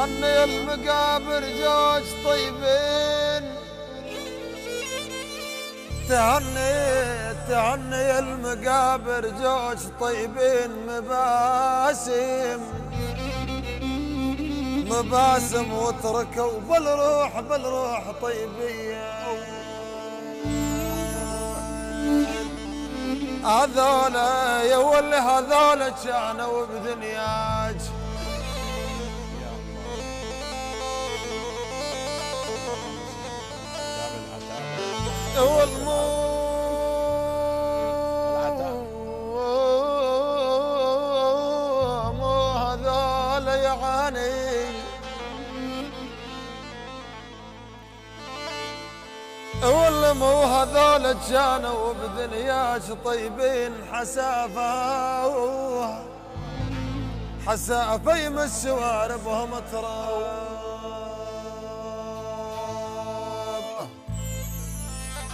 تهني المقابر جوج طيبين، تهني المقابر جوج طيبين، مباسم وتركوا بالروح طيبين. هذولا يا ولي هذولا كانوا بدنياك، مو هذولا يعاني، والله مو هذولا كانوا بدنياك طيبين. حسافة يمس واربهم تراب.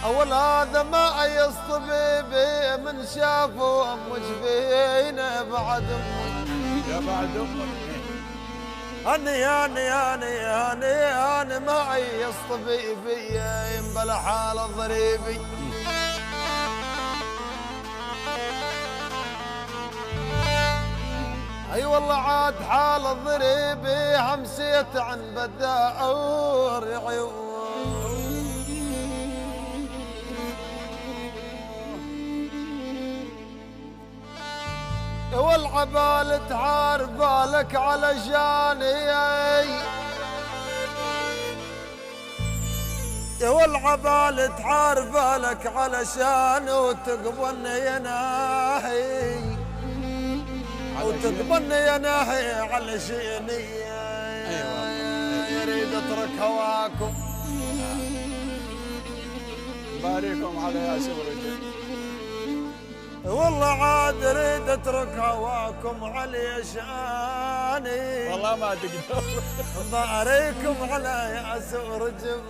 اول هذا ما ايس طبيبي من شافوا امك فينا بعد امك، يا بعد امك أنا ما أيس طبيبي بلا حال ضريبي. أي والله عاد حال ضريبي همسيت عن بداء عيون. والعبال تعار بالك علشاني، والعبال تعار بالك علشان وتقبلني يا ناحي، وتقبلني يا ناحي علشاني. يريد اترك هواكم، باريكم على ياسر رجل، والله عاد اريد اترك هواكم علي شاني، والله ما تقدر باريكم على ياسر رجل.